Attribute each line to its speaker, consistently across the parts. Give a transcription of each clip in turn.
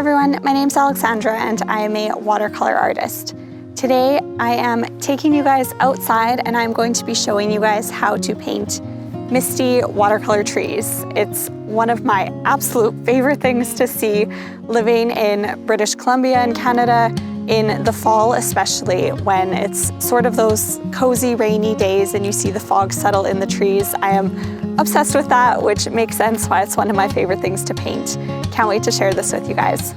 Speaker 1: everyone, my name's Alexandra and I am a watercolor artist. Today I am taking you guys outside and I'm going to be showing you guys how to paint misty watercolor trees. It's one of my absolute favorite things to see living in British Columbia and Canada in the fall, especially when it's sort of those cozy rainy days and you see the fog settle in the trees. I am obsessed with that, which makes sense why it's one of my favorite things to paint. Can't wait to share this with you guys.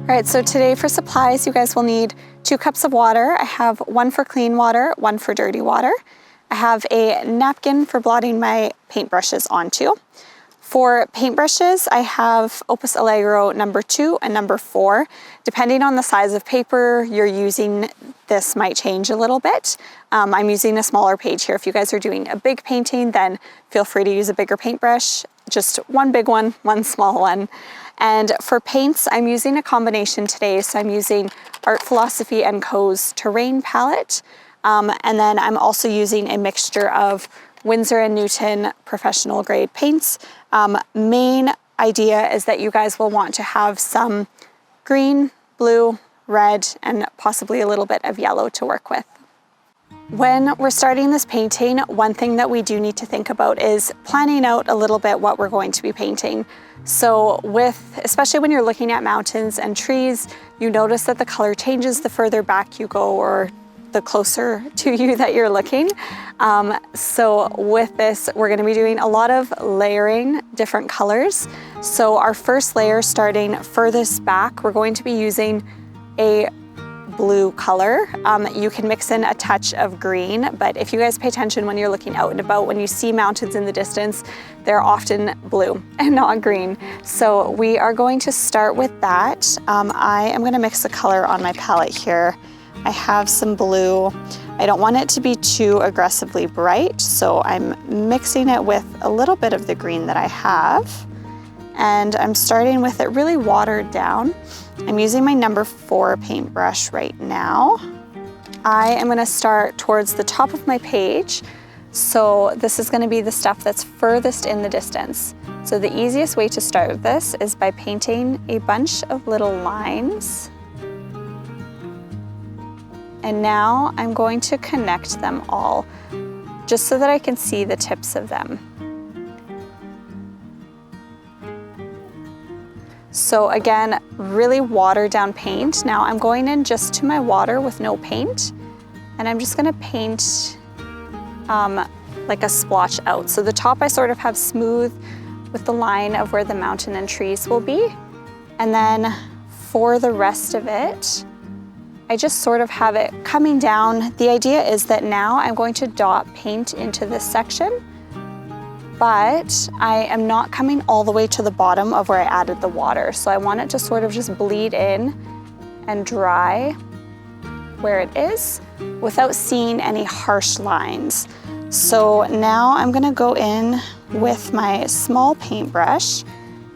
Speaker 1: All right, so today for supplies, you guys will need 2 cups of water. I have 1 for clean water, 1 for dirty water. I have a napkin for blotting my paintbrushes onto. For paintbrushes, I have Opus Allegro number 2 and number 4. Depending on the size of paper you're using, this might change a little bit. I'm using a smaller page here. If you guys are doing a big painting, then feel free to use a bigger paintbrush. Just 1 big one, 1 small one. And for paints, I'm using a combination today. So I'm using Art Philosophy & Co.'s Terrain palette. And then I'm also using a mixture of Winsor & Newton professional grade paints. Main idea is that you guys will want to have some green, blue, red, and possibly a little bit of yellow to work with. When we're starting this painting, one thing that we do need to think about is planning out a little bit what we're going to be painting. So especially when you're looking at mountains and trees, you notice that the color changes the further back you go or the closer to you that you're looking. So with this, we're going to be doing a lot of layering different colors. So our first layer, starting furthest back, we're going to be using a blue color. You can mix in a touch of green, but if you guys pay attention when you're looking out and about, when you see mountains in the distance, they're often blue and not green. So we are going to start with that. I am going to mix the color on my palette here. I have some blue. I don't want it to be too aggressively bright, so I'm mixing it with a little bit of the green that I have. And I'm starting with it really watered down. I'm using my number 4 paintbrush right now. I am going to start towards the top of my page. So this is going to be the stuff that's furthest in the distance. So the easiest way to start with this is by painting a bunch of little lines. And now I'm going to connect them all just so that I can see the tips of them. So again, really watered down paint. Now I'm going in just to my water with no paint, and I'm just gonna paint like a splotch out. So the top I sort of have smooth with the line of where the mountain and trees will be. And then for the rest of it, I just sort of have it coming down. The idea is that now I'm going to dot paint into this section, but I am not coming all the way to the bottom of where I added the water. So I want it to sort of just bleed in and dry where it is without seeing any harsh lines. So now I'm gonna go in with my small paintbrush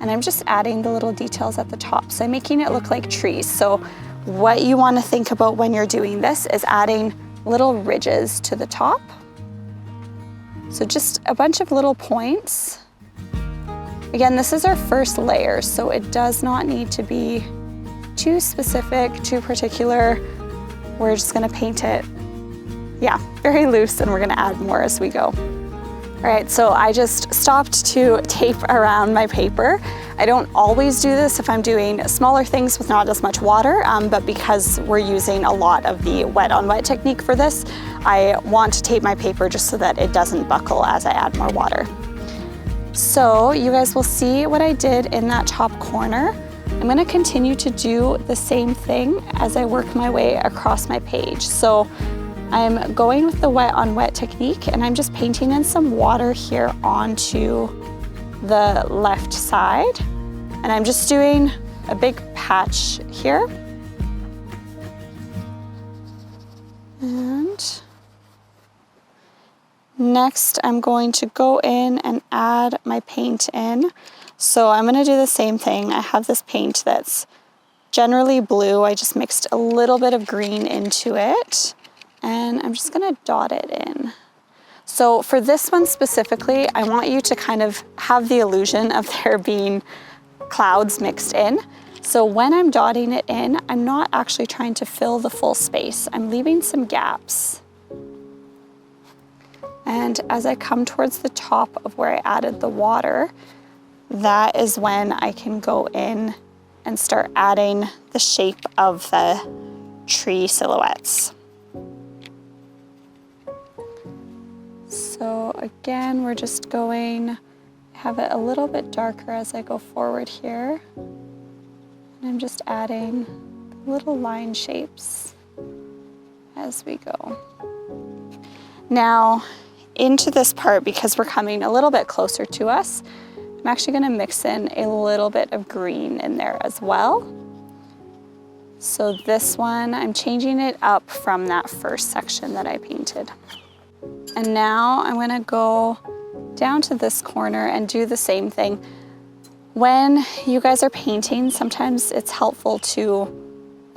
Speaker 1: and I'm just adding the little details at the top. So I'm making it look like trees. So what you wanna think about when you're doing this is adding little ridges to the top. So just a bunch of little points. Again, this is our first layer, so it does not need to be too specific, too particular. We're just gonna paint it, very loose, and we're gonna add more as we go. All right, so I just stopped to tape around my paper. I don't always do this if I'm doing smaller things with not as much water, but because we're using a lot of the wet on wet technique for this, I want to tape my paper just so that it doesn't buckle as I add more water. So you guys will see what I did in that top corner. I'm gonna continue to do the same thing as I work my way across my page. So I'm going with the wet on wet technique and I'm just painting in some water here onto the left side. And I'm just doing a big patch here. And Next, I'm going to go in and add my paint in. So I'm gonna do the same thing. I have this paint that's generally blue. I just mixed a little bit of green into it, and I'm just gonna dot it in. So for this one specifically, I want you to kind of have the illusion of there being clouds mixed in. So when I'm dotting it in, I'm not actually trying to fill the full space. I'm leaving some gaps. And as I come towards the top of where I added the water, that is when I can go in and start adding the shape of the tree silhouettes. So again, we're just going, have it a little bit darker as I go forward here. And I'm just adding little line shapes as we go. Now, into this part, because we're coming a little bit closer to us, I'm actually gonna mix in a little bit of green in there as well. So this one, I'm changing it up from that first section that I painted. And now I'm gonna go down to this corner and do the same thing. When you guys are painting, sometimes it's helpful to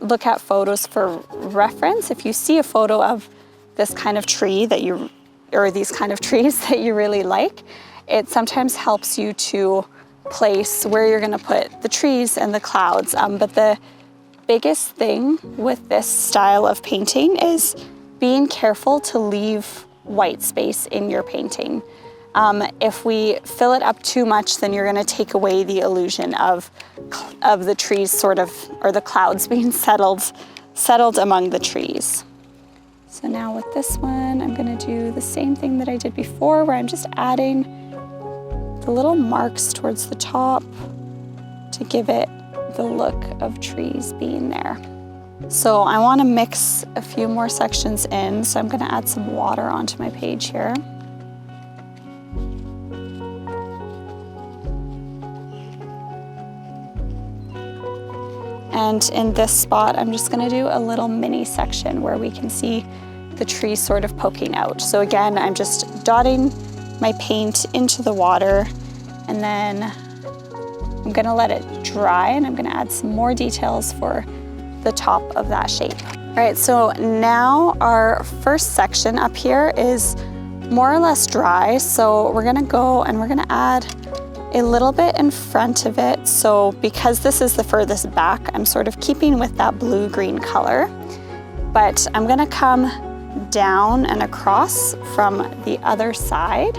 Speaker 1: look at photos for reference. If you see a photo of this kind of tree that you, or these kind of trees that you really like, it sometimes helps you to place where you're gonna put the trees and the clouds. But the biggest thing with this style of painting is being careful to leave white space in your painting. If we fill it up too much, then you're gonna take away the illusion of the trees sort of, or the clouds being settled among the trees. So now with this one, I'm gonna do the same thing that I did before, where I'm just adding the little marks towards the top to give it the look of trees being there. So I wanna mix a few more sections in, so I'm gonna add some water onto my page here. And in this spot, I'm just gonna do a little mini section where we can see the tree sort of poking out. So again, I'm just dotting my paint into the water, and then I'm gonna let it dry, and I'm gonna add some more details for the top of that shape. All right, so now our first section up here is more or less dry. So we're gonna go and we're gonna add a little bit in front of it. So because this is the furthest back, I'm sort of keeping with that blue-green color, but I'm gonna come down and across from the other side.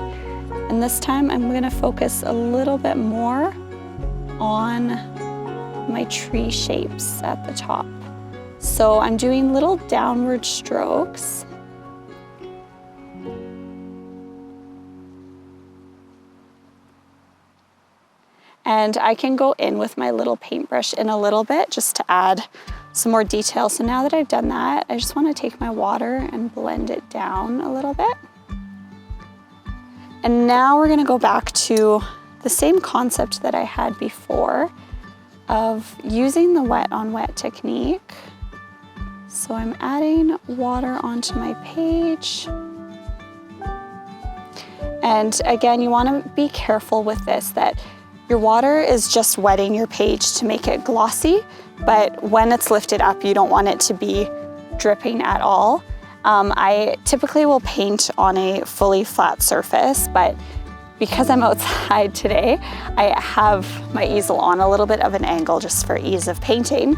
Speaker 1: And this time I'm gonna focus a little bit more on my tree shapes at the top. So I'm doing little downward strokes. And I can go in with my little paintbrush in a little bit just to add some more detail. So now that I've done that, I just want to take my water and blend it down a little bit. And now we're going to go back to the same concept that I had before of using the wet on wet technique. So I'm adding water onto my page. And again, you want to be careful with this, that your water is just wetting your page to make it glossy, but when it's lifted up, you don't want it to be dripping at all. I typically will paint on a fully flat surface, but because I'm outside today, I have my easel on a little bit of an angle just for ease of painting.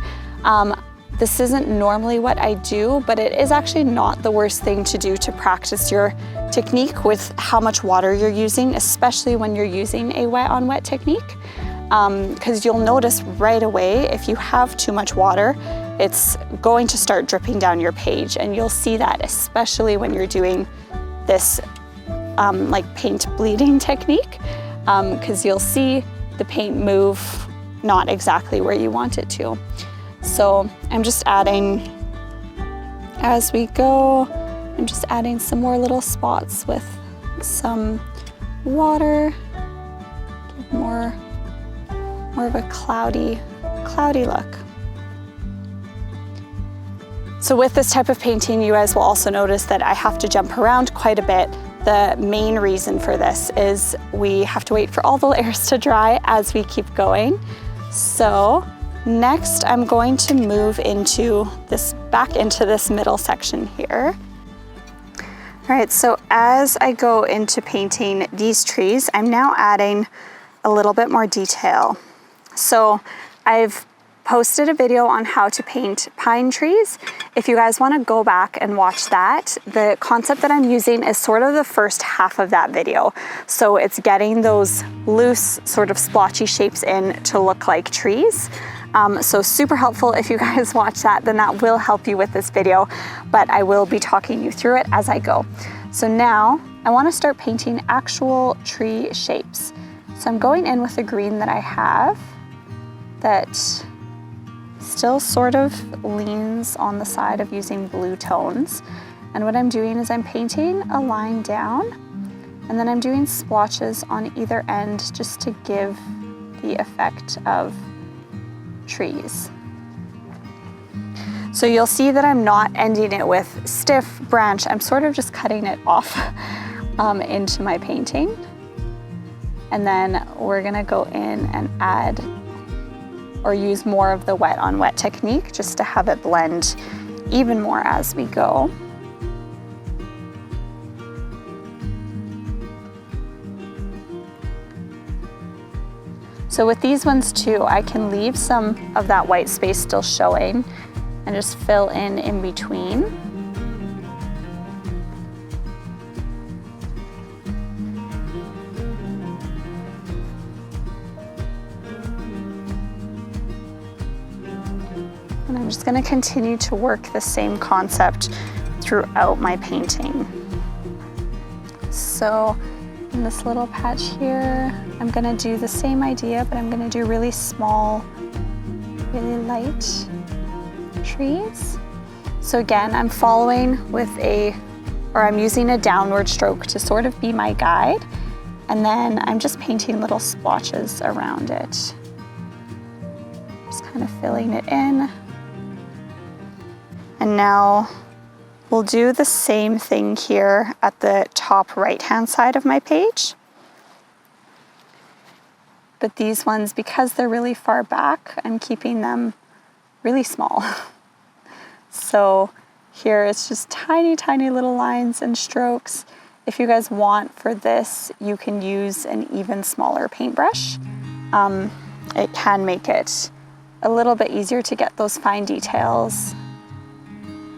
Speaker 1: This isn't normally what I do, but it is actually not the worst thing to do to practice your technique with how much water you're using, especially when you're using a wet on wet technique. Because you'll notice right away, if you have too much water, it's going to start dripping down your page, and you'll see that especially when you're doing this like paint bleeding technique, because you'll see the paint move not exactly where you want it to. So I'm just adding, as we go, I'm just adding some more little spots with some water, give more of a cloudy look. So with this type of painting, you guys will also notice that I have to jump around quite a bit The main reason for this is we have to wait for all the layers to dry as we keep going. So next I'm going to move back into this middle section here. All right, so as I go into painting these trees, I'm now adding a little bit more detail. So I've posted a video on how to paint pine trees. If you guys want to go back and watch that, the concept that I'm using is sort of the first half of that video. So it's getting those loose sort of splotchy shapes in to look like trees. So super helpful. If you guys watch that, then that will help you with this video, but I will be talking you through it as I go. So now I want to start painting actual tree shapes. So I'm going in with the green that I have that still sort of leans on the side of using blue tones. And what I'm doing is I'm painting a line down, and then I'm doing splotches on either end just to give the effect of trees. So you'll see that I'm not ending it with stiff branch. I'm sort of just cutting it off into my painting. And then we're gonna go in and add or use more of the wet on wet technique just to have it blend even more as we go. So with these ones too, I can leave some of that white space still showing and just fill in between. And I'm just going to continue to work the same concept throughout my painting. So in this little patch here, I'm going to do the same idea, but I'm going to do really small, really light trees. So again, I'm following with I'm using a downward stroke to sort of be my guide. And then I'm just painting little splotches around it. Just kind of filling it in. And now we'll do the same thing here at the top right-hand side of my page. But these ones, because they're really far back, I'm keeping them really small. So here it's just tiny, tiny little lines and strokes. If you guys want for this, you can use an even smaller paintbrush. It can make it a little bit easier to get those fine details.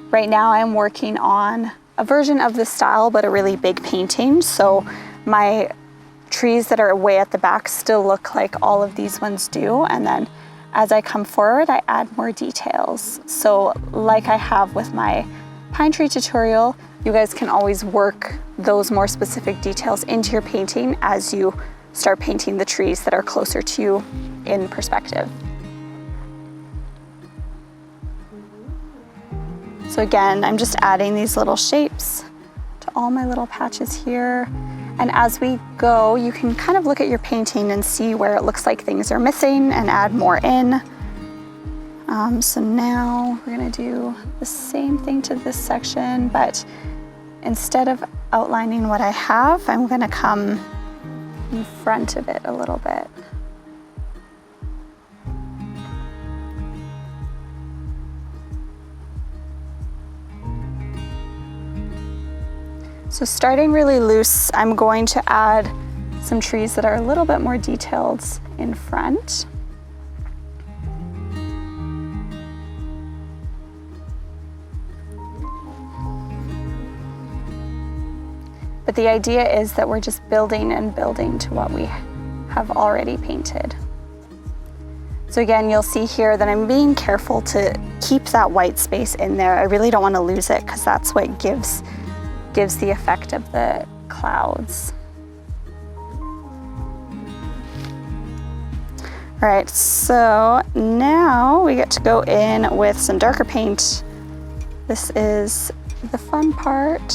Speaker 1: Right now I'm working on a version of this style, but a really big painting. So my trees that are way at the back still look like all of these ones do. And then as I come forward, I add more details. So like I have with my pine tree tutorial, you guys can always work those more specific details into your painting as you start painting the trees that are closer to you in perspective. So again, I'm just adding these little shapes to all my little patches here. And as we go, you can kind of look at your painting and see where it looks like things are missing and add more in. So now we're gonna do the same thing to this section, but instead of outlining what I have, I'm gonna come in front of it a little bit. So starting really loose, I'm going to add some trees that are a little bit more detailed in front. But the idea is that we're just building and building to what we have already painted. So again, you'll see here that I'm being careful to keep that white space in there. I really don't want to lose it because that's what gives the effect of the clouds. All right, so now we get to go in with some darker paint. This is the fun part.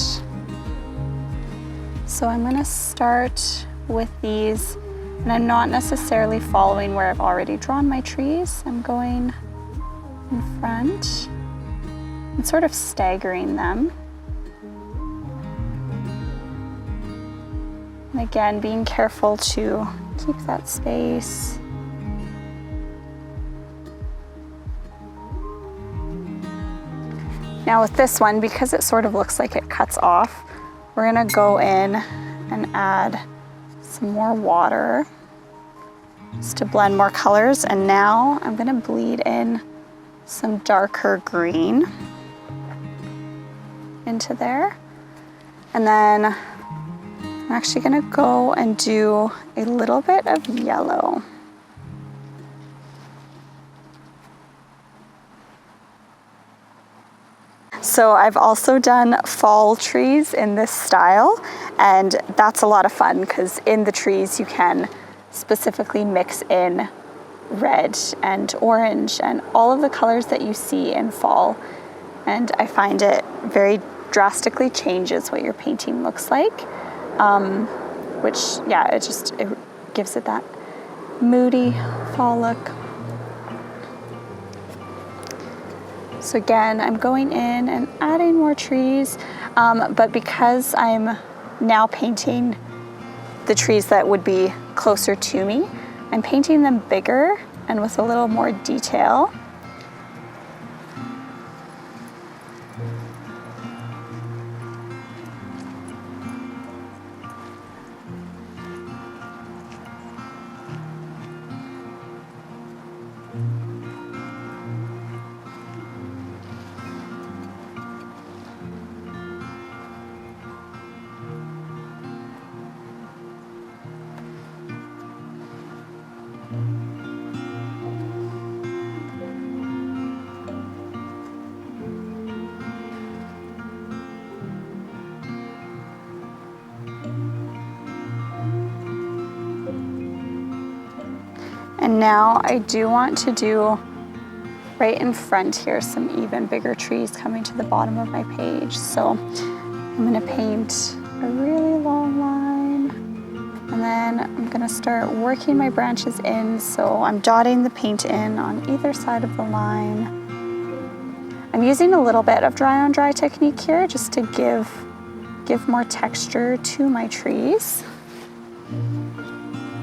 Speaker 1: So I'm gonna start with these, and I'm not necessarily following where I've already drawn my trees. I'm going in front and sort of staggering them. again, being careful to keep that space. Now with this one, because it sort of looks like it cuts off, we're gonna go in and add some more water just to blend more colors. And now I'm gonna bleed in some darker green into there. And then I'm actually gonna go and do a little bit of yellow. So I've also done fall trees in this style, and that's a lot of fun because in the trees you can specifically mix in red and orange and all of the colors that you see in fall. And I find it very drastically changes what your painting looks like, which, yeah, it gives it that moody fall look. So again, I'm going in and adding more trees, but because I'm now painting the trees that would be closer to me, I'm painting them bigger and with a little more detail. And now I do want to do right in front here some even bigger trees coming to the bottom of my page. So I'm going to paint a really long line, and then I'm going to start working my branches in. So I'm dotting the paint in on either side of the line. I'm using a little bit of dry on dry technique here just to give more texture to my trees.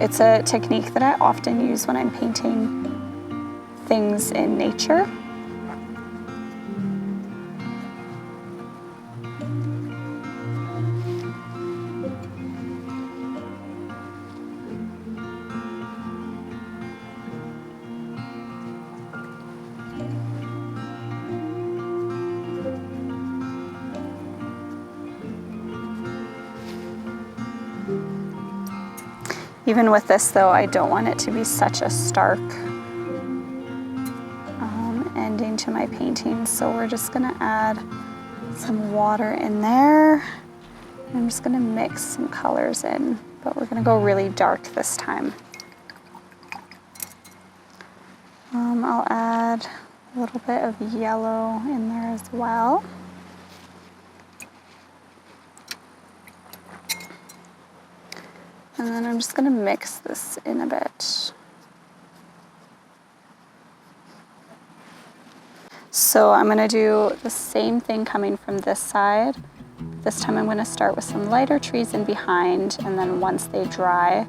Speaker 1: It's a technique that I often use when I'm painting things in nature. Even with this though, I don't want it to be such a stark ending to my painting. So we're just gonna add some water in there. I'm just gonna mix some colors in, but we're gonna go really dark this time. I'll add a little bit of yellow in there as well. And then I'm just gonna mix this in a bit. So I'm gonna do the same thing coming from this side. This time I'm gonna start with some lighter trees in behind, and then once they dry,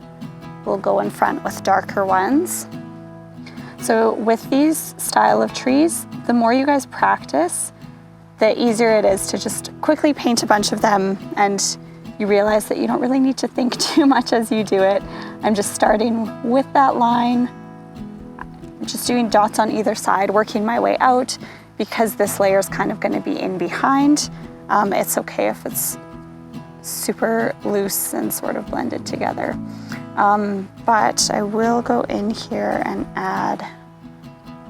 Speaker 1: we'll go in front with darker ones. So with these style of trees, the more you guys practice, the easier it is to just quickly paint a bunch of them, and you realize that you don't really need to think too much as you do it. I'm just starting with that line, just doing dots on either side, working my way out. Because this layer is kind of going to be in behind, it's okay if it's super loose and sort of blended together. But I will go in here and add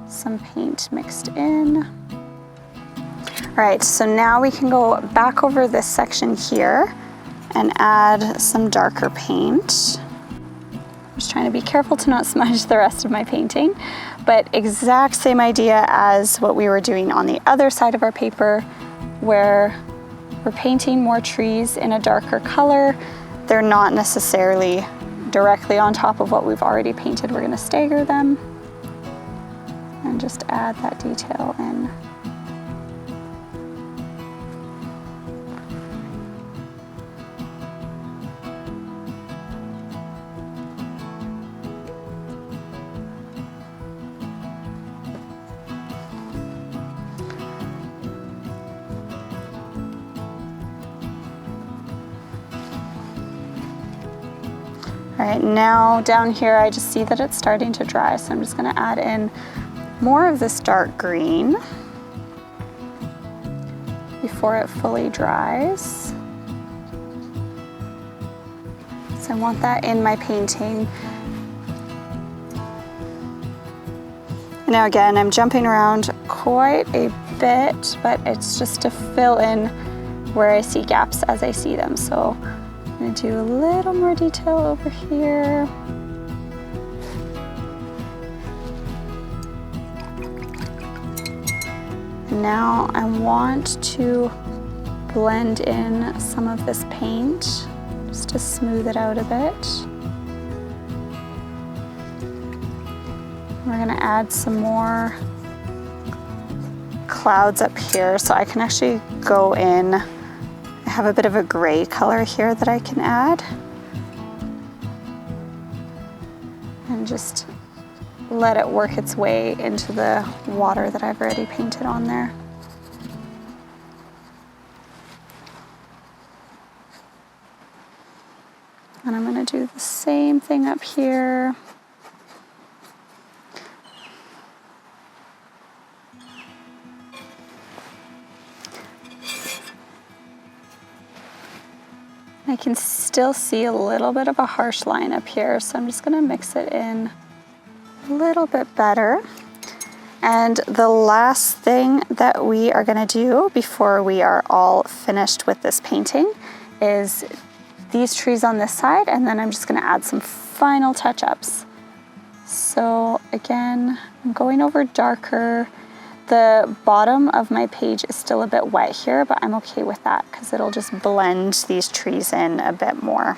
Speaker 1: some paint mixed in. All right, so now we can go back over this section here and add some darker paint. I'm just trying to be careful to not smudge the rest of my painting, but exact same idea as what we were doing on the other side of our paper, where we're painting more trees in a darker color. They're not necessarily directly on top of what we've already painted. We're gonna stagger them and just add that detail in. All right, now down here, I just see that it's starting to dry, so I'm just gonna add in more of this dark green before it fully dries. So I want that in my painting. Now again, I'm jumping around quite a bit, but it's just to fill in where I see gaps as I see them. So I'm gonna do a little more detail over here. Now I want to blend in some of this paint just to smooth it out a bit. We're gonna add some more clouds up here so I can actually go in. I have a bit of a gray color here that I can add. And just let it work its way into the water that I've already painted on there. And I'm gonna do the same thing up here. I can still see a little bit of a harsh line up here, so I'm just gonna mix it in a little bit better. And the last thing that we are gonna do before we are all finished with this painting is these trees on this side, and then I'm just gonna add some final touch-ups. So again, I'm going over darker. The bottom of my page is still a bit wet here, but I'm okay with that because it'll just blend these trees in a bit more.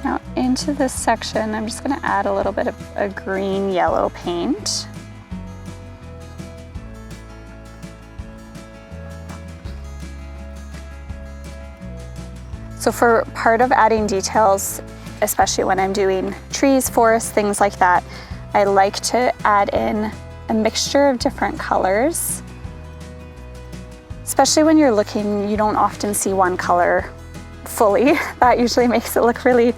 Speaker 1: Now into this section, I'm just gonna add a little bit of a green-yellow paint. So for part of adding details, especially when I'm doing trees, forests, things like that, I like to add in a mixture of different colors. Especially when you're looking, you don't often see one color fully. That usually makes it look really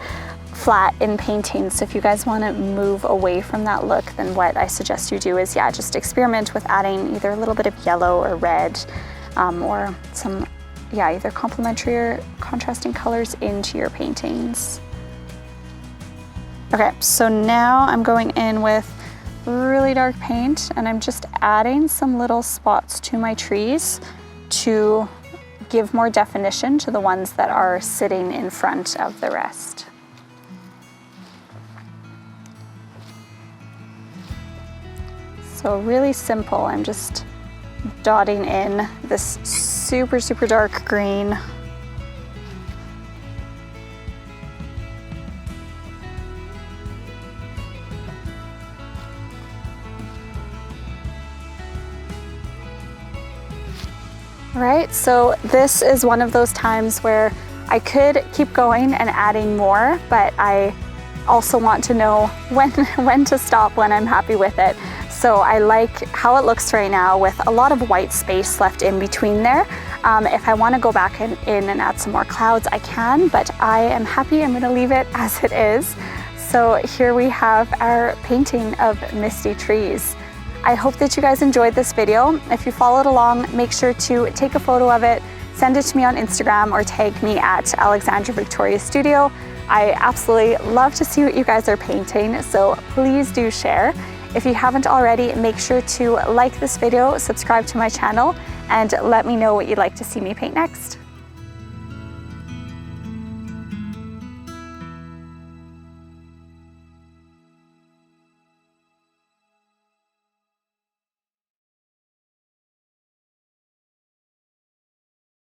Speaker 1: flat in painting. So if you guys want to move away from that look, then what I suggest you do is, yeah, just experiment with adding either a little bit of yellow or red, or some, yeah, either complementary or contrasting colors into your paintings. Okay, so now I'm going in with really dark paint, and I'm just adding some little spots to my trees to give more definition to the ones that are sitting in front of the rest. So really simple, I'm just dotting in this super, super dark green. Right, so this is one of those times where I could keep going and adding more, but I also want to know when to stop, when I'm happy with it. So I like how it looks right now with a lot of white space left in between there. If I want to go back in and add some more clouds, I can, but I am happy. I'm going to leave it as it is. So here we have our painting of misty trees. I hope that you guys enjoyed this video. If you followed along, make sure to take a photo of it, send it to me on Instagram, or tag me at Alexandra Victoria Studio. I absolutely love to see what you guys are painting, so please do share. If you haven't already, make sure to like this video, subscribe to my channel, and let me know what you'd like to see me paint next.